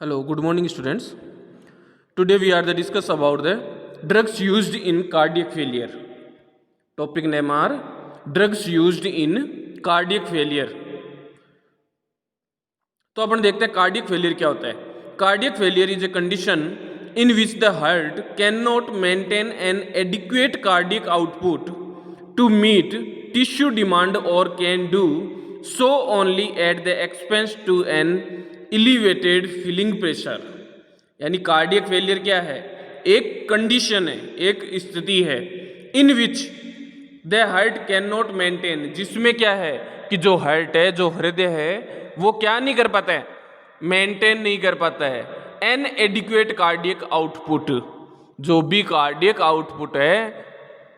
Hello, good morning, students. Today we are the discuss about the drugs used in cardiac failure. Topic name are drugs used in cardiac failure. तो अपन देखते हैं cardiac failure क्या होता है. Cardiac failure is a condition in which the heart can not maintain an adequate cardiac output to meet tissue demand और can do so only at the expense to an elevated filling pressure. यानी cardiac failure क्या है? एक condition है, एक स्थिति है in which the heart can not maintain, जिसमें क्या है कि जो हार्ट है, जो हृदय है, वो क्या नहीं कर पाता है? मेंटेन नहीं कर पाता है एन एडिक्वेट कार्डियक आउटपुट. जो भी कार्डियक आउटपुट है,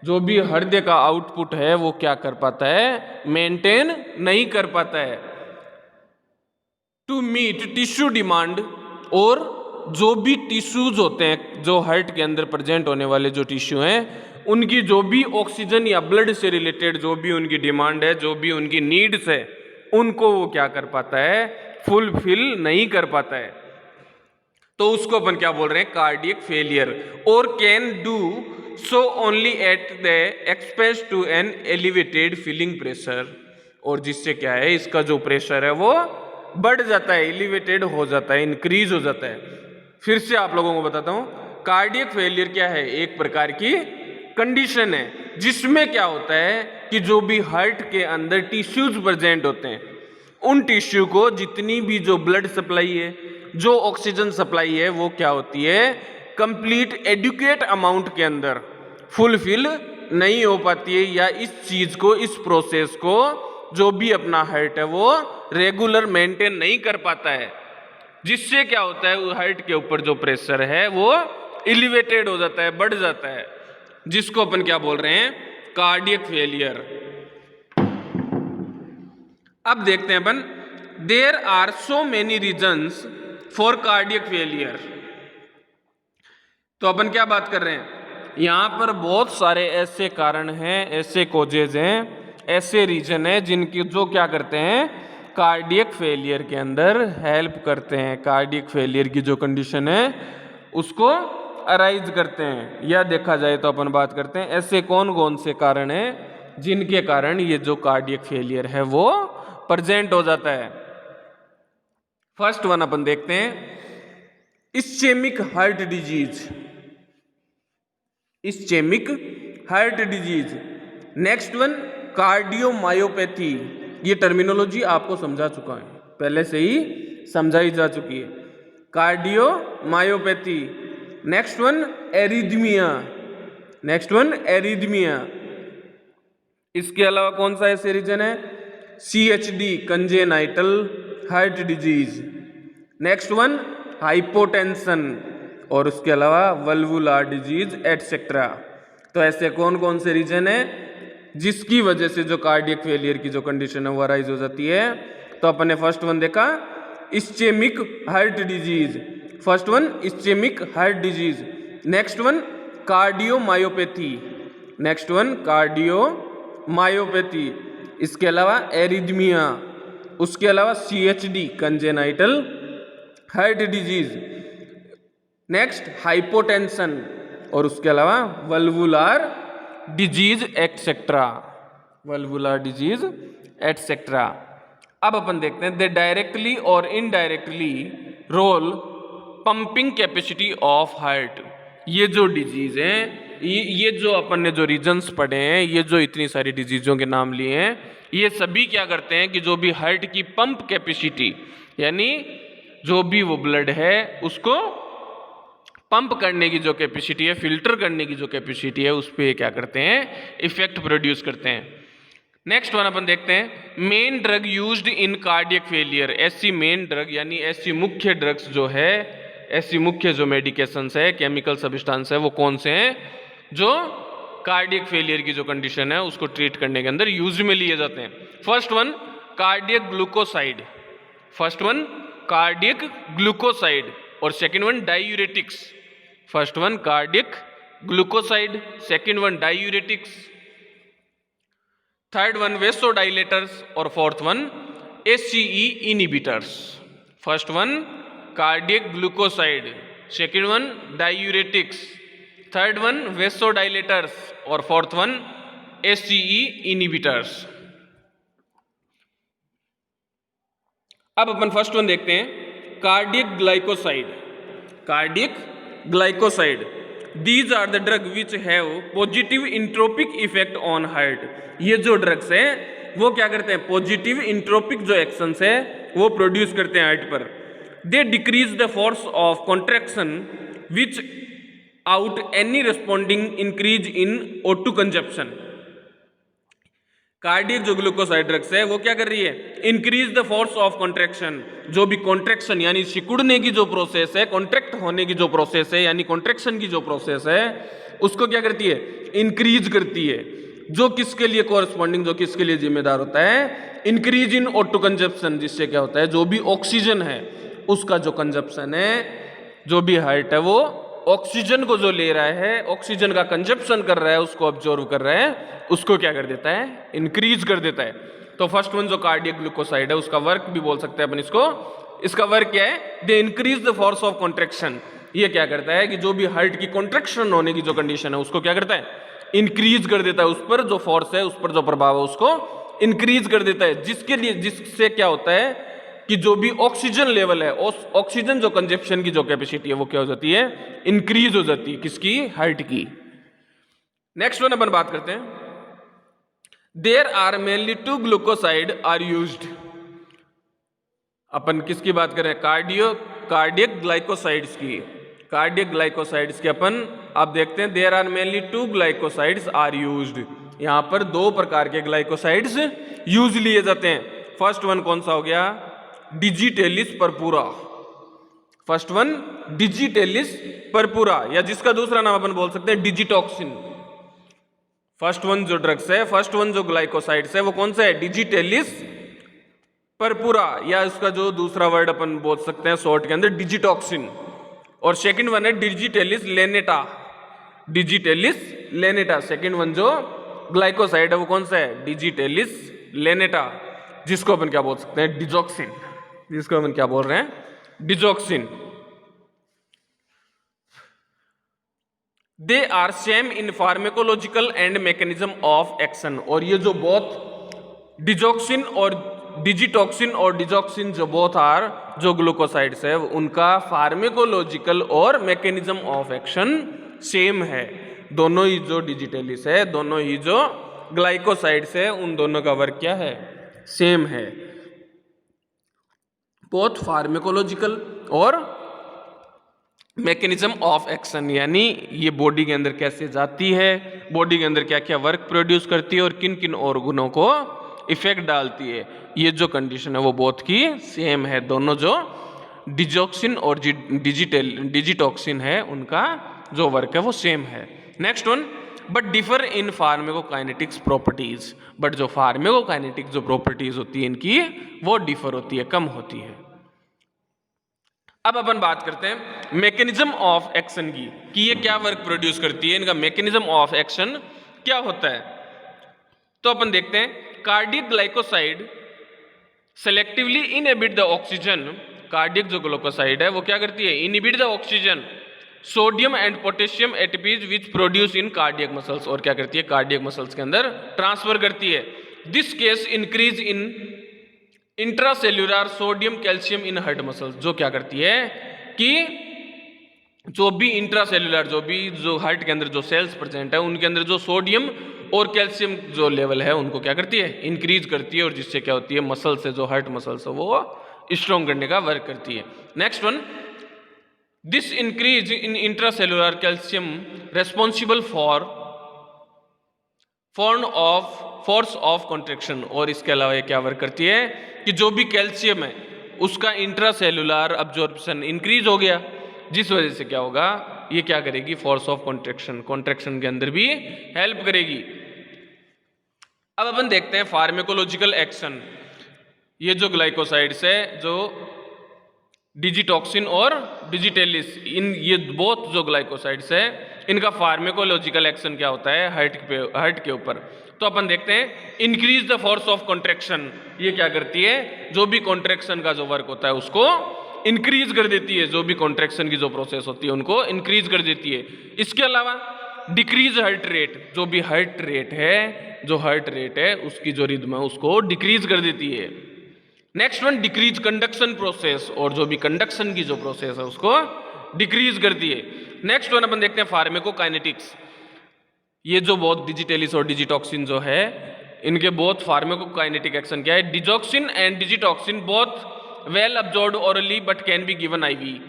जो भी हृदय का आउटपुट है, वो क्या कर पाता है? मेंटेन नहीं कर पाता है. टू मीट टिश्यू डिमांड, और जो भी टिश्यूज होते हैं, जो हार्ट के अंदर प्रेजेंट होने वाले जो टिश्यू हैं, उनकी जो भी ऑक्सीजन या ब्लड से रिलेटेड जो भी उनकी डिमांड है, जो भी उनकी नीड्स है, उनको वो क्या कर पाता है? फुलफिल नहीं कर पाता है. तो उसको अपन क्या बोल रहे हैं? Cardiac failure. और can do so only at the expense to an elevated filling pressure. और जिससे क्या है, इसका जो प्रेशर है वो बढ़ जाता है, एलिवेटेड हो जाता है, इंक्रीज हो जाता है. फिर से आप लोगों को बताता हूं, कार्डियक फेलियर क्या है? एक प्रकार की कंडीशन है जिसमें क्या होता है कि जो भी हार्ट के अंदर टिश्यूज प्रेजेंट होते हैं, उन टिश्यू को जितनी भी जो ब्लड सप्लाई है, जो ऑक्सीजन सप्लाई है, वो क्या होती है? कंप्लीट एडुकेट अमाउंट के अंदर फुलफिल नहीं हो पाती है, या इस चीज को, इस प्रोसेस को जो भी अपना हार्ट है वो रेगुलर मेंटेन नहीं कर पाता है. जिससे क्या होता है, हार्ट के ऊपर जो प्रेशर है वो एलिवेटेड हो जाता है, बढ़ जाता है, जिसको अपन क्या बोल रहे हैं? Cardiac failure. अब देखते हैं अपन, there are so many reasons for cardiac failure. तो अपन क्या बात कर रहे हैं? यहां पर बहुत सारे ऐसे कारण हैं, ऐसे कोजेज हैं, ऐसे रीजन है जिनकी जो क्या करते हैं? कार्डियक फेलियर के अंदर हेल्प करते हैं, कार्डियक फेलियर की जो कंडीशन है उसको अराइज करते हैं. या देखा जाए तो अपन बात करते हैं ऐसे कौन कौन से कारण हैं जिनके कारण ये जो कार्डियक फेलियर है वो प्रेजेंट हो जाता है. फर्स्ट वन अपन देखते हैं, ischaemic heart disease. Ischaemic heart disease. Next one, cardiomyopathy. ये टर्मिनोलॉजी आपको समझा चुका है, पहले से ही समझाई जा चुकी है. Cardiomyopathy. Next one, arrhythmia. Next one, arrhythmia. इसके अलावा कौन सा ऐसे रीजन है? CHD, congenital heart disease. Next one, hypotension. और उसके अलावा वल्वुलर डिजीज एटसेट्रा. तो ऐसे कौन कौन से रीजन है जिसकी वजह से जो कार्डियक फेलियर की जो कंडीशन है वो अराइज हो जाती है? तो अपन ने फर्स्ट वन देखा, ischemic heart disease. First one, ischemic heart disease. Next one, cardiomyopathy. Next one, cardiomyopathy. इसके अलावा एरिथमिया. उसके अलावा CHD, congenital heart disease. Next, hypotension. और उसके अलावा valvular disease etcetera. Valvular disease etcetera. अब अपन देखते हैं, दे डायरेक्टली और indirectly role pumping capacity of heart. ये जो डिजीज है, ये जो अपन ने जो रीजन्स पढ़े हैं, ये जो इतनी सारी डिजीजों के नाम लिए हैं, ये सभी क्या करते हैं कि जो भी हार्ट की पंप कैपेसिटी, यानी जो भी वो ब्लड है उसको पंप करने की जो कैपेसिटी है, फिल्टर करने की जो कैपेसिटी है, उस पर क्या करते हैं? इफेक्ट प्रोड्यूस करते हैं. नेक्स्ट वन अपन देखते हैं, main drug used in cardiac failure. ऐसी मेन ड्रग यानी ऐसी मुख्य ड्रग्स जो है, ऐसी मुख्य जो मेडिकेशंस है, केमिकल सब्सटेंस है, वो कौन से हैं जो कार्डियक फेलियर की जो कंडीशन है उसको ट्रीट करने के अंदर यूज में लिए जाते हैं? First one, cardiac glucoside. First one, cardiac glucoside. और second one, diuretics. First one cardiac glucoside, second one diuretics, third one vasodilators, और fourth one ACE inhibitors. First one cardiac glucoside, second one diuretics, third one vasodilators और fourth one ACE inhibitors. अब अपन first one देखते हैं, cardiac glycoside. Cardiac glycoside, these are the drug which have positive inotropic effect on heart. ये जो drugs हैं वो क्या करते हैं, पॉजिटिव इंट्रोपिक जो एक्शंस है वो प्रोड्यूस करते हैं हार्ट पर। They decrease the force of contraction which out any responding increase in O2 consumption. Cardiac जो ग्लूकोसाइड ड्रग्स है वो क्या कर रही है, increase the force of contraction, जो भी कॉन्ट्रैक्शन यानी सिकुड़ने की जो प्रोसेस है, कॉन्ट्रैक्ट होने की जो प्रोसेस है यानी कॉन्ट्रैक्शन की जो प्रोसेस है उसको क्या करती है, इंक्रीज करती है। जो किसके लिए कॉरस्पॉन्डिंग, जो किसके लिए जिम्मेदार होता है, इंक्रीज इन O2 कंजप्शन, जिससे क्या होता है जो भी ऑक्सीजन है उसका जो कंजप्शन है, जो भी हार्ट है वो ऑक्सीजन को जो ले रहा है, ऑक्सीजन का कंजप्शन कर रहा है, उसको ऑब्जर्व कर रहा है, उसको क्या कर देता है, इंक्रीज कर देता है। तो फर्स्ट वन जो कार्डियक ग्लूकोसाइड है उसका वर्क भी बोल सकते हैं अपन इसको, इसका वर्क क्या है, they increase the force of contraction. ये क्या करता है कि जो भी हार्ट की कॉन्ट्रैक्शन होने की जो कंडीशन है उसको क्या करता है, इंक्रीज कर देता है, उस पर जो फोर्स है, उस पर जो प्रभाव है उसको इंक्रीज कर देता है, जिसके लिए, जिससे क्या होता है कि जो भी ऑक्सीजन लेवल है, ऑक्सीजन जो कंजप्शन की जो कैपेसिटी है वो क्या हो जाती है, इंक्रीज हो जाती है, किसकी, हार्ट की। नेक्स्ट वन अपन बात करते हैं, there are mainly 2 glucoside are used. अपन किसकी बात कर रहे हैं, कार्डियक ग्लाइकोसाइड्स की। कार्डियक ग्लाइकोसाइड्स के अपन आप देखते हैं, there are mainly 2 glycosides are used. यहां पर 2 प्रकार के ग्लाइकोसाइड्स यूज लिए जाते हैं। फर्स्ट वन कौन सा हो गया, डिजिटेलिस परपुरा। फर्स्ट वन डिजिटेलिस परपुरा, या जिसका दूसरा नाम अपन बोल सकते हैं डिजिटॉक्सिन। फर्स्ट वन जो ड्रग्स है, फर्स्ट वन जो ग्लाइकोसाइड्स है वो कौन सा है, डिजिटेलिस परपुरा, या उसका जो दूसरा वर्ड अपन बोल सकते हैं शॉर्ट के अंदर डिजिटॉक्सिन। और सेकंड वन है डिजिटेलिस लेनेटा। डिजिटेलिस लेनेटा सेकंड वन जो ग्लाइकोसाइड है वो कौन सा है, डिजिटेलिस लेनेटा, जिसको अपन क्या बोल सकते हैं, डिजॉक्सिन, जिसको अपन क्या बोल रहे हैं, digoxin. They are same in pharmacological and mechanism of action. और ये जो बोथ डिजॉक्सिन और डिजिटॉक्सिन और डिजॉक्सिन जो बोथ आर जो ग्लूकोसाइड्स है उनका फार्मेकोलॉजिकल और मैकेनिज्म ऑफ एक्शन सेम है। दोनों ही जो डिजिटेलिस है, दोनों ही जो ग्लाइकोसाइड्स है, उन दोनों का वर्क क्या है, सेम है। बोथ फार्मेकोलॉजिकल और मैकेनिज्म ऑफ एक्शन, यानी ये बॉडी के अंदर कैसे जाती है, बॉडी के अंदर क्या क्या वर्क प्रोड्यूस करती है और किन किन ऑर्गनों को इफेक्ट डालती है, ये जो कंडीशन है वो बोथ की सेम है। दोनों जो डिजॉक्सिन और डिजिटॉक्सिन है उनका जो वर्क है वो सेम है। Next one, but differ in pharmacokinetics properties. But जो फार्मेकोकाइनेटिक जो प्रॉपर्टीज होती है इनकी वो डिफर होती है, कम होती है। अब अपन बात करते हैं मैकेनिज्म ऑफ एक्शन की, कि ये क्या वर्क प्रोड्यूस करती है, इनका मैकेनिज्म ऑफ एक्शन क्या होता है। तो अपन देखते हैं, cardiac glycoside selectively inhibit the oxygen. Cardiac जो ग्लूकोसाइड है वो क्या करती है, inhibit the oxygen sodium and potassium ATPs which produce in cardiac muscles. और क्या करती है, कार्डियक मसल्स के अंदर ट्रांसफर करती है। This case increase in intracellular sodium calcium in heart muscles. जो क्या करती है कि जो भी इंट्रासेल्युलर, जो हार्ट के अंदर जो सेल्स प्रेजेंट है उनके अंदर जो सोडियम और कैल्शियम जो लेवल है उनको क्या करती है, इंक्रीज करती है, और जिससे क्या होती है, मसल से जो हार्ट मसल्स है वो स्ट्रॉन्ग करने का वर्क करती है। Next one, this increase in intracellular calcium responsible for force of contraction. और इसके अलावा ये क्या वर्क करती है कि जो भी कैल्शियम है उसका इंट्रासेल्युलर अब्जॉर्प्शन इंक्रीज हो गया, जिस वजह से क्या होगा, ये क्या करेगी, फोर्स ऑफ कॉन्ट्रैक्शन के अंदर भी हेल्प करेगी। अब अपन देखते हैं फार्मेकोलॉजिकल एक्शन। ये जो ग्लाइकोसाइड्स है, जो डिजिटॉक्सिन और डिजिटेलिस, ये बोथ जो ग्लाइकोसाइड्स है इनका फार्मेकोलॉजिकल एक्शन क्या होता है हार्ट के ऊपर। तो अपन देखते हैं, increase the force of contraction. ये क्या करती है, जो भी कॉन्ट्रैक्शन का जो वर्क होता है उसको इंक्रीज कर देती है, जो भी कॉन्ट्रैक्शन की जो प्रोसेस होती है उनको इंक्रीज कर देती है। इसके अलावा डिक्रीज हार्ट रेट, जो भी हार्ट रेट है, जो हार्ट रेट है उसकी जो रिदम है उसको डिक्रीज कर देती है। Next one decrease conduction process, और जो भी कंडक्शन की जो प्रोसेस है उसको डिक्रीज करती है। नेक्स्ट वन अपन देखते हैं फार्मेकोकाइनेटिक्स। ये जो बहुत डिजिटेलिस और डिजिटॉक्सिन जो है इनके बहुत फार्मेकोकाइनेटिक एक्शन क्या है, digoxin and digitoxin both well absorbed orally but can be given IV.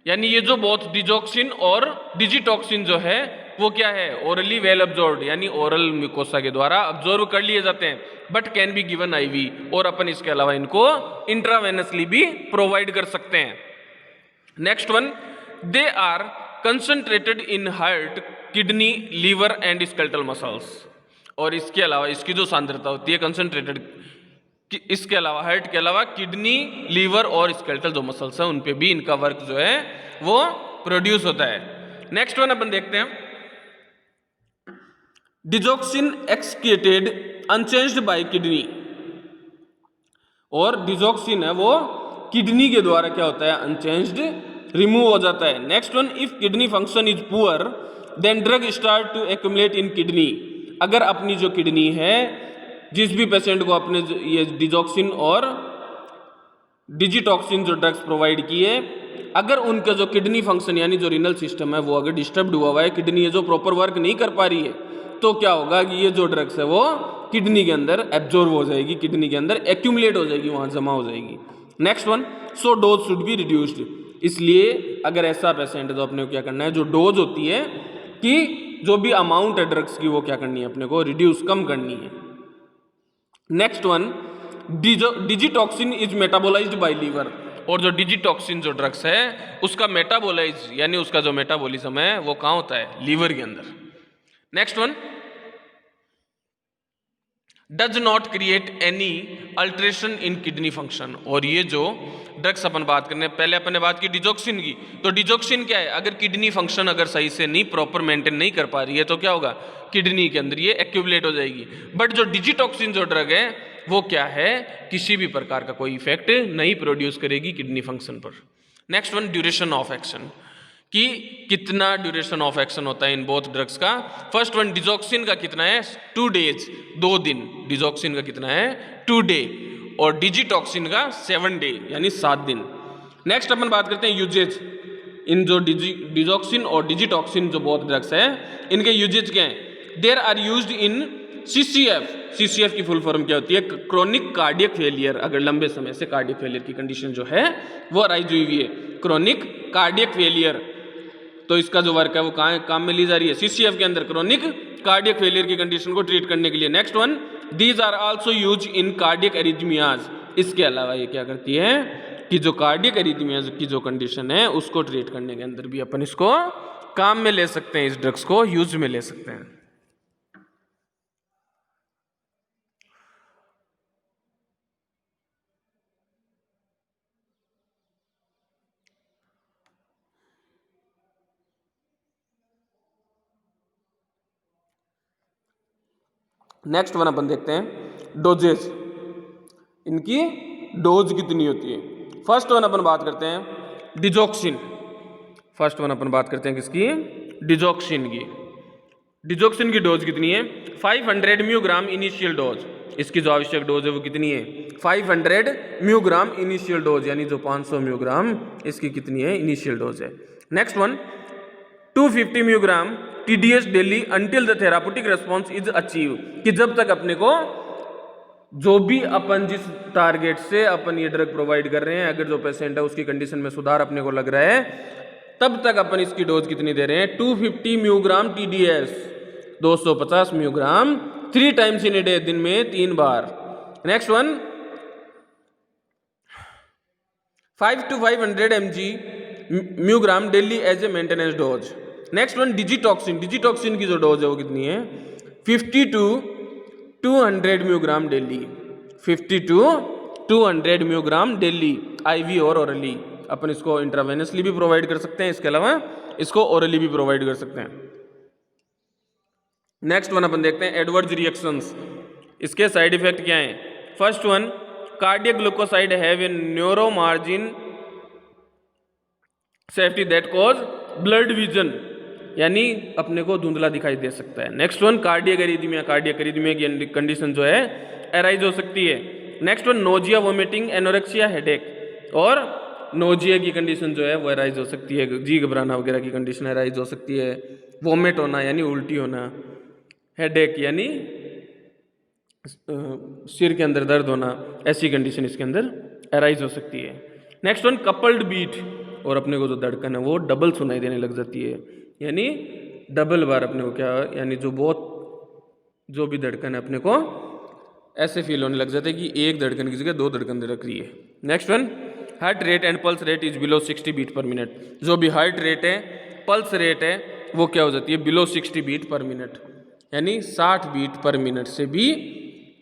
यानी ये जो बहुत डिजॉक्सिन और डिजिटॉक्सिन जो है वो क्या है, ओरली वेल अब्जॉर्ब्ड, यानी ओरल म्यूकोसा के द्वारा अब्जॉर्व कर लिए जाते हैं, but can be given IV, और अपन इसके अलावा इनको इंट्रावेनसली भी प्रोवाइड कर सकते हैं। Next one, they are concentrated in heart, kidney, liver and skeletal muscles. और इसके अलावा इसकी जो सांद्रता होती है कंसंट्रेटेड, इसके अलावा हार्ट के अलावा किडनी, लीवर और स्केलेटल जो मसल्स हैं उन पे भी इनका वर्क जो है वो प्रोड्यूस होता है। नेक्स्ट वन अपन देखते हैं, digoxin excreted unchanged bye kidney, और डिजॉक्सिन है वो किडनी के द्वारा क्या होता है, अनचेंज्ड रिमूव हो जाता है। Next one, if kidney function is poor then drug start to accumulate in kidney. अगर अपनी जो किडनी है, जिस भी पेशेंट को अपने ये डिजॉक्सिन और डिजिटॉक्सिन जो ड्रग्स प्रोवाइड किए, अगर उनका जो किडनी फंक्शन यानी जो रीनल सिस्टम है वो अगर डिस्टर्ब हुआ है, किडनी ये जो प्रॉपर वर्क नहीं कर पा रही है, तो क्या होगा कि ये जो ड्रग्स है वो किडनी के अंदर एब्जॉर्ब हो जाएगी, किडनी के अंदर एक्यूमुलेट हो जाएगी, वहाँ जमा हो जाएगी। Next one, so dose should be reduced. इसलिए अगर ऐसा पेशेंट है तो अपने को क्या करना है, जो डोज होती है कि जो भी अमाउंट है ड्रग्स की वो क्या करनी है, अपने को रिड्यूस, कम करनी है। Next one, digitoxin is metabolised by liver, और जो डिजिटॉक्सिन जो ड्रग्स है उसका मेटाबोलाइज यानी उसका जो मेटाबॉलिज्म है वो कहाँ होता है, लीवर के अंदर। Next one, does not create any alteration in kidney function. और ये जो ड्रग्स अपन बात करने, पहले अपन ने बात की डिजॉक्सिन की, तो डिजॉक्सिन क्या है, अगर किडनी फंक्शन अगर सही से नहीं प्रॉपर मेंटेन नहीं कर पा रही है तो क्या होगा, किडनी के अंदर ये एक्यूमुलेट हो जाएगी। बट जो डिजिटॉक्सिन जो ड्रग है वो क्या है, किसी भी प्रकार का कोई इफेक्ट नहीं प्रोड्यूस करेगी किडनी फंक्शन पर। Next one, duration of action, कि कितना ड्यूरेशन ऑफ एक्शन होता है इन बोथ ड्रग्स का। फर्स्ट वन, डिजॉक्सिन का कितना है, 2 डेज, 2 दिन, डिजॉक्सिन का कितना है 2 डे, और डिजिटॉक्सिन का 7 डे यानी 7 दिन। नेक्स्ट अपन बात करते हैं यूजेज, इन जो डिजॉक्सिन और डिजिटॉक्सिन जो बोथ ड्रग्स है इनके यूजेज क्या हैं। There are used in CCF, CCF की फुल फॉर्म क्या होती है, क्रोनिक कार्डियक फेलियर। अगर लंबे समय से कार्डियक फेलियर की कंडीशन जो है वो अराइज हुई है, क्रोनिक कार्डियक फेलियर, तो इसका जो वर्क है वो कहाँ काम में ली जा रही है, CCF के अंदर, क्रोनिक कार्डियक फेलियर की कंडीशन को ट्रीट करने के लिए। Next one, these are also use in cardiac arrhythmias. इसके अलावा ये क्या करती है कि जो कार्डियक एरिथमियाज की जो कंडीशन है उसको ट्रीट करने के अंदर भी अपन इसको काम में ले सकते हैं, इस ड्रग्स को यूज में ले सकते हैं। नेक्स्ट वन अपन देखते हैं डोजेज, इनकी डोज कितनी होती है। फर्स्ट वन अपन बात करते हैं डिजॉक्सिन, फर्स्ट वन अपन बात करते हैं किसकी, डिजॉक्सिन की। डिजॉक्सिन की डोज कितनी है, 500 म्यूग्राम इनिशियल डोज। इसकी जो आवश्यक डोज है वो कितनी है, 500 म्यूग्राम इनिशियल डोज, यानी जो 500 म्यूग्राम इसकी कितनी है, इनिशियल डोज है। Next one, 250 microgram TDS daily until the therapeutic response is achieve, कि जब तक अपने को जो भी अपन जिस टारगेट से अपन ये ड्रग प्रोवाइड कर रहे हैं, अगर जो पेशेंट है उसकी कंडीशन में सुधार अपने को लग रहा है, तब तक अपन इसकी डोज कितनी दे रहे हैं, 250 microgram TDS, 250 microgram 3 times in a day, दिन में 3 बार। Next one, 5 to 500 mg microgram daily as a maintenance dose. Next one, digitoxin, digitoxin की जो डोज है वो कितनी है, 50 to 200 microgram daily, 50 to 200 microgram daily, IV और ओरली। अपन इसको इंट्रावेनसली भी प्रोवाइड कर सकते हैं, इसके अलावा इसको ओरली भी प्रोवाइड कर सकते हैं। नेक्स्ट वन अपन देखते हैं एडवर्स रिएक्शंस, इसके साइड इफेक्ट क्या हैं। First one, cardiac glucoside have a neuro margin safety that cause blood vision, यानी अपने को धुंधला दिखाई दे सकता है। Next one cardiac arrhythmia, cardiac arrhythmia की कंडीशन जो है अराइज हो सकती है। Next one nausea, vomiting, anorexia, headache, और नोजिया की कंडीशन जो है वो अराइज हो सकती है, जी घबराना वगैरह की कंडीशन अराइज हो सकती है। वोमिट होना यानी उल्टी होना, हेडेक यानी सिर के अंदर दर्द होना, ऐसी कंडीशन इसके अंदर अराइज हो सकती है। नेक्स्ट वन कपल्ड बीट, और अपने को जो धड़कन है वो डबल सुनाई देने लग जाती है, यानी डबल बार अपने को क्या, यानी जो भी धड़कन है अपने को ऐसे फील होने लग जाता है कि एक धड़कन की जगह दो धड़कन रख रही है। Next one heart rate and pulse rate is below 60 beat per minute, जो भी हार्ट रेट है, पल्स रेट है, वो क्या हो जाती है बिलो 60 बीट पर मिनट, यानी 60 बीट पर मिनट से भी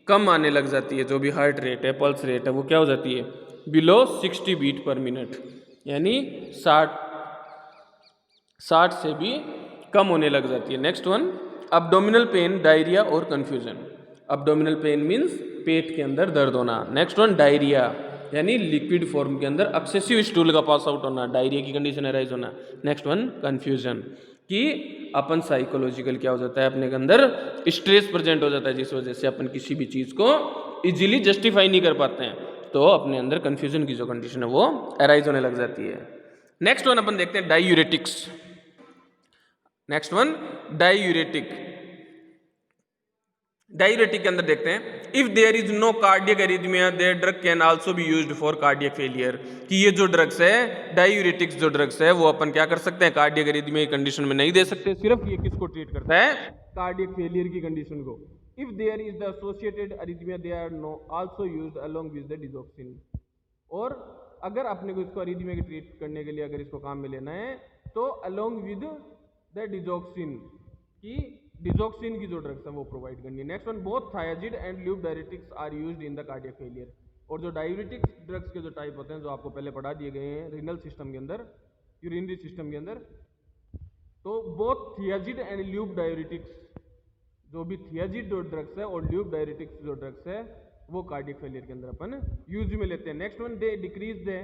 कम आने लग जाती है। जो भी हार्ट रेट है, पल्स रेट है, वो क्या हो जाती है बिलो 60 बीट पर मिनट, यानी 60 से भी कम होने लग जाती है। Next one abdominal pain, diarrhoea और कंफ्यूजन। अब्डोमिनल पेन मीन्स पेट के अंदर दर्द होना। नेक्स्ट वन डायरिया यानी लिक्विड फॉर्म के अंदर एक्सेसिव स्टूल का पास आउट होना, डायरिया की कंडीशन अराइज होना। नेक्स्ट वन कंफ्यूजन कि अपन साइकोलॉजिकल क्या हो जाता है, अपने के अंदर स्ट्रेस प्रेजेंट हो जाता है, जिस वजह से अपन किसी भी चीज़ को इजीली जस्टिफाई नहीं कर पाते हैं, तो अपने अंदर कंफ्यूजन की जो कंडीशन है वो अराइज होने लग जाती है। नेक्स्ट वन अपन देखते हैं diuretics. Next one diuretic, diuretic के अंदर देखते हैं if there is no cardiac arrhythmia there drug can also be used for cardiac failure, कि ये जो ड्रग्स है डायूरेटिक्स जो ड्रग्स है वो अपन क्या कर सकते हैं कार्डियक एरिथमिया की कंडीशन में नहीं दे सकते, सिर्फ ये किसको ट्रीट करता है कार्डियक फेलियर की कंडीशन को। If there is the associated arrhythmia they are no also used along with the digoxin, और अगर अपने को इसको एरिथमिया की ट्रीट करने के लिए अगर इसको काम में लेना है तो अलोंग विद द डिजोक्सिन की डिजोक्सिन की जो ड्रग्स है वो प्रोवाइड करनी है। Next one both thiazide and loop diuretics are used in the cardiac failure, और जो डायूरेटिक्स ड्रग्स के जो टाइप होते हैं जो आपको पहले पढ़ा दिए गए हैं रीनल सिस्टम के अंदर, यूरिनरी सिस्टम के अंदर, तो बोथ थियाजिड एंड ल्यूब डायूरेटिक्स, जो भी थियाजिड जो ड्रग्स है और ल्यूब डायूरेटिक्स जो ड्रग्स है वो कार्डियक फेलियर के अंदर अपन यूज में लेते हैं। Next one they decrease the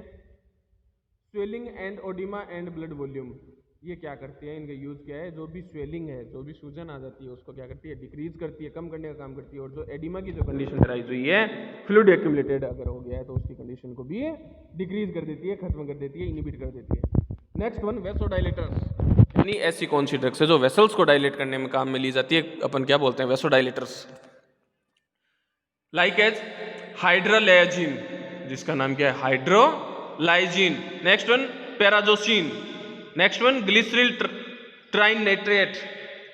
swelling and oedema and blood volume, ये क्या करती है, इनका यूज क्या है, जो भी स्वेलिंग है, जो भी सूजन आ जाती है उसको क्या करती है डिक्रीज करती है, कम करने का काम करती है, और जो एडिमा की जो कंडीशन अराइज हुई है फ्लूइड एक्यूमुलेटेड अगर हो गया है तो उसकी कंडीशन को भी डिक्रीज कर देती है, खत्म कर देती है, इनिबिट कर देती है। नेक्स्ट वन वेसोडाइलेटर्स, यानी ऐसी कौन सी ड्रग्स है जो वेसल्स को डायलेट करने में काम में ली जाती है, अपन क्या बोलते हैं वेसोडाइलेटर्स, लाइक एज हाइड्रोलाइजिन, जिसका नाम क्या है hydralazine. Next one prazosin. Next one glyceryl trinitrate,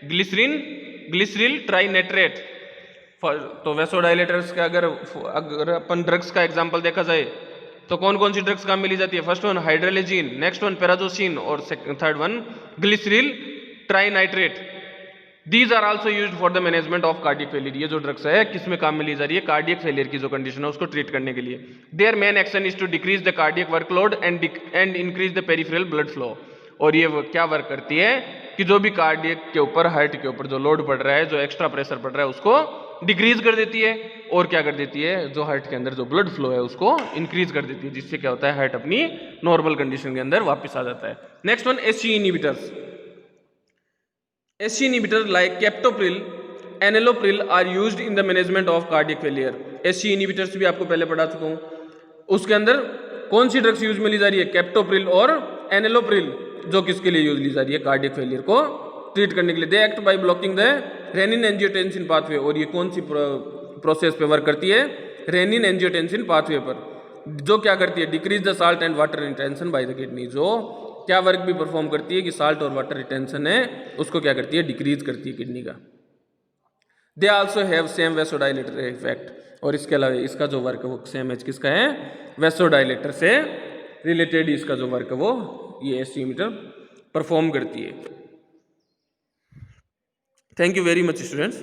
glyceryl trinitrate. तो वेसोडाइलेटर्स का अगर अपन ड्रग्स का एग्जांपल देखा जाए तो कौन कौन सी ड्रग्स काम में ली जाती है, first one hydralazine, next one prazosin, और third one glyceryl trinitrate. These are also used for the management of cardiac failure, ये जो ड्रग्स है किस में काम में ली जा रही है कार्डियक फेलियर की जो कंडीशन है उसको ट्रीट करने के लिए। Their main action is to decrease the cardiac workload and increase the peripheral blood flow, और ये क्या वर्क करती है कि जो भी कार्डियक के ऊपर हार्ट के ऊपर जो लोड पड़ रहा है, जो एक्स्ट्रा प्रेशर पड़ रहा है उसको डिक्रीज कर देती है, और क्या कर देती है जो हार्ट के अंदर जो ब्लड फ्लो है उसको इंक्रीज कर देती है, जिससे क्या होता है हार्ट अपनी नॉर्मल कंडीशन के अंदर वापस आ जाता है। Next one ACE inhibitors. ACE inhibitor like captopril, enalapril are used in the management of cardiac failure. ACE inhibitors भी आपको पहले पढ़ा चुका हूं, उसके अंदर कौन सी ड्रग्स यूज में ली जा रही है कैप्टोप्रिल और एनेलोप्रिल, जो किसके लिए यूज ली जा रही है कार्डियक फेलियर को ट्रीट करने के लिए। They act by blocking the renin angiotensin pathway, और ये कौन सी प्रोसेस पे वर्क करती है रेनिन एंजियोटेंसिन पाथवे पर, जो क्या करती है decrease the salt and water retention by the kidney, जो क्या वर्क भी परफॉर्म करती है कि साल्ट और वाटर रिटेंशन है उसको क्या करती है डिक्रीज करती है किडनी का। They also have same vasodilator effect, और इसके अलावा इसका जो वर्क है वो सेम है किसका है वेसोडाइलेटर से रिलेटेड, इसका जो वर्क है वो ये एससी इनहिबिटर परफॉर्म करती है। Thank you very much students.